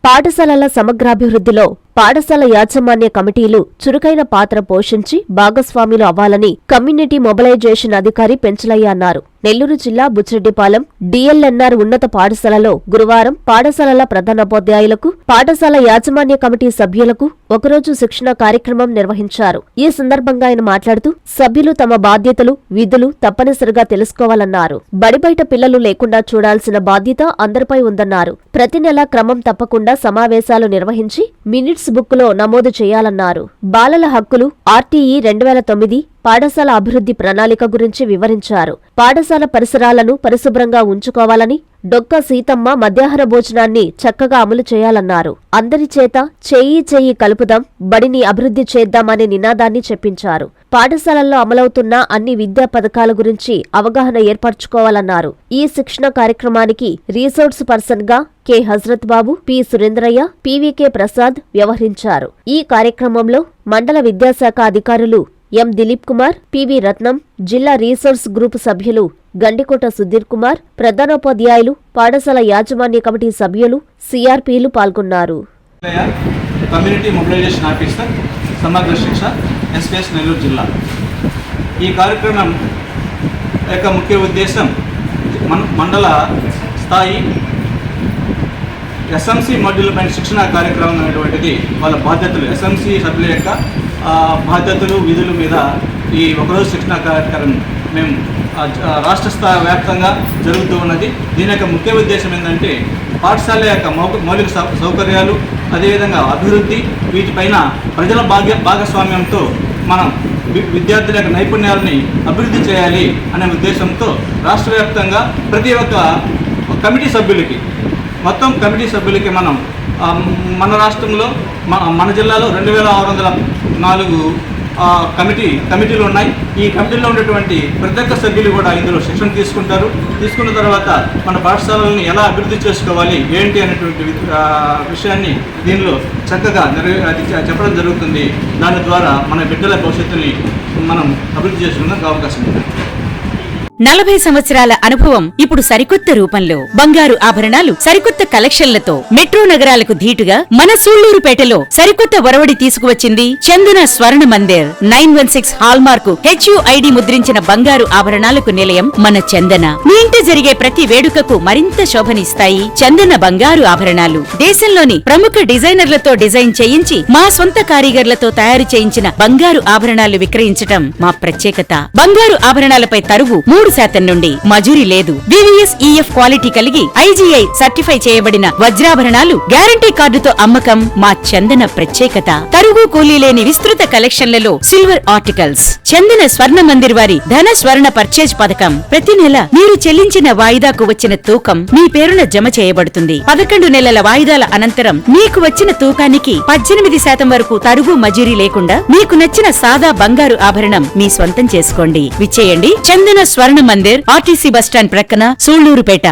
పాఠశాలల సమగ్రాభివృద్ధిలో పాఠశాల యాజమాన్య కమిటీలు చురుకైన పాత్ర పోషించి భాగస్వాములు అవ్వాలని కమ్యూనిటీ మొబిలైజేషన్ అధికారి పెంచలయ్య అన్నారు. నెల్లూరు జిల్లా బుచ్చిరెడ్డిపాలెం డిఎల్ఎన్ఆర్ ఉన్నత పాఠశాలలో గురువారం పాఠశాలల ప్రధానోపాధ్యాయులకు, పాఠశాల యాజమాన్య కమిటీ సభ్యులకు ఒకరోజు శిక్షణ కార్యక్రమం నిర్వహించారు. ఈ సందర్భంగా ఆయన మాట్లాడుతూ సభ్యులు తమ బాధ్యతలు, విధులు తప్పనిసరిగా తెలుసుకోవాలన్నారు. బడిబయట పిల్లలు లేకుండా చూడాల్సిన బాధ్యత అందరిపై ఉందన్నారు. ప్రతి నెల క్రమం తప్పకుండా సమావేశాలు నిర్వహించి మినిట్స్ బుక్ లో నమోదు చేయాలన్నారు. బాలల హక్కులు ఆర్టీఈ 2009 పాఠశాల అభివృద్ధి ప్రణాళిక గురించి వివరించారు. పాఠశాల పరిసరాలను పరిశుభ్రంగా ఉంచుకోవాలని, డొక్క సీతమ్మ మధ్యాహ్న భోజనాన్ని చక్కగా అమలు చేయాలన్నారు. అందరి చేత చెయ్యి కలుపుదాం, బడిని అభివృద్ధి చేద్దామనే నినాదాన్ని చెప్పించారు. పాఠశాలల్లో అమలవుతున్న అన్ని విద్యా పథకాల గురించి అవగాహన ఏర్పరచుకోవాలన్నారు. ఈ శిక్షణ కార్యక్రమానికి రీసోర్స్ పర్సన్ గా కె హజరత్ బాబు, పి సురేంద్రయ్య, పివికే ప్రసాద్ వ్యవహరించారు. ఈ కార్యక్రమంలో మండల విద్యాశాఖ అధికారులు ఎం దిలీప్ కుమార్, పివి రత్నం, జిల్లా రీసోర్స్ గ్రూప్ సభ్యులు గండికోట సుధీర్ కుమార్, ప్రధానోపాధ్యాయులు, పాఠశాల యాజమాన్య కమిటీ సభ్యులు, సిఆర్పీలు పాల్గొన్నారు. కమ్యూనిటీ మొబిలైజేషన్ ఆఫీసర్ సమగ్ర శిక్ష ఎస్పీఎస్ నెల్లూరు జిల్లా. ఈ కార్యక్రమం యొక్క ముఖ్య ఉద్దేశం మండల స్థాయి ఎస్ఎంసీ మాడ్యూల్ పైన శిక్షణ కార్యక్రమం అనేటువంటిది వాళ్ళ బాధ్యతలు, ఎస్ఎంసీ సభ్యుల యొక్క బాధ్యతలు, విధుల మీద ఈ ఒకరోజు శిక్షణ కార్యక్రమం మేము రాష్ట్ర స్థాయి వ్యాప్తంగా జరుగుతూ ఉన్నది. దీని యొక్క ముఖ్య ఉద్దేశం ఏంటంటే పాఠశాల యొక్క మౌలిక సౌకర్యాలు, అదేవిధంగా అభివృద్ధి, వీటిపైన ప్రజల భాగస్వామ్యంతో మనం విద్యార్థుల యొక్క నైపుణ్యాలని అభివృద్ధి చేయాలి అనే ఉద్దేశంతో రాష్ట్ర వ్యాప్తంగా ప్రతి ఒక్క కమిటీ సభ్యులకి, మొత్తం కమిటీ సభ్యులకి మనం మన రాష్ట్రంలో మన జిల్లాలో 2604 కమిటీలు ఉన్నాయి. ఈ కమిటీలో ఉన్నటువంటి ప్రతి ఒక్క సభ్యులు కూడా ఇందులో శిక్షణ తీసుకుంటారు. తీసుకున్న తర్వాత మన పాఠశాలలను ఎలా అభివృద్ధి చేసుకోవాలి ఏంటి అనేటువంటి విషయాన్ని దీనిలో చక్కగా చెప్పడం జరుగుతుంది. దాని ద్వారా మన బిడ్డల భవిష్యత్తుని మనం అభివృద్ధి చేసుకోవడానికి అవకాశం ఉంది. 40 సంవత్సరాల అనుభవం ఇప్పుడు సరికొత్త రూపంలో బంగారు ఆభరణాలు సరికొత్త కలెక్షన్లతో మెట్రో నగరాలకు ధీటుగా మన సూళ్లూరుపేటలో సరికొత్త ఒరవడి తీసుకువచ్చింది చందన స్వర్ణ మందిర్. 916 హాల్ మార్కు HUID ముద్రించిన బంగారు ఆభరణాలకు నిలయం మన చందన. మీ ఇంట జరిగే ప్రతి వేడుకకు మరింత శోభనిస్తాయి చందన బంగారు ఆభరణాలు. దేశంలోని ప్రముఖ డిజైనర్లతో డిజైన్ చేయించి మా సొంత కారీగర్లతో తయారు చేయించిన బంగారు ఆభరణాలు విక్రయించటం మా ప్రత్యేకత. బంగారు ఆభరణాలపై తరుగు 3% నుండి, మజూరీ లేదు. VVS EF క్వాలిటీ కలిగి IGI సర్టిఫై చేయబడిన వజ్రాభరణాలు గ్యారంటీ కార్డుతో అమ్మకం మా చందన ప్రత్యేకత. తరుగు కూలీ లేని విస్తృత కలెక్షన్లలో సిల్వర్ ఆర్టికల్స్. చందన స్వర్ణ మందిర్ వారి ధన స్వర్ణ పర్చేజ్ పథకం. ప్రతి నెల మీరు చెల్లించిన వాయిదాకు వచ్చిన తూకం మీ పేరున జమ చేయబడుతుంది. 11 నెలల వాయిదాల అనంతరం మీకు వచ్చిన తూకానికి 18% వరకు తరుగు మజూరీ లేకుండా మీకు నచ్చిన సాదా బంగారు ఆభరణం మీ స్వంతం చేసుకోండి. విచ్చేయండి చందన స్వర్ణ మందిర్, RTC బస్టాండ్ ప్రక్కన, సూళ్లూరుపేట.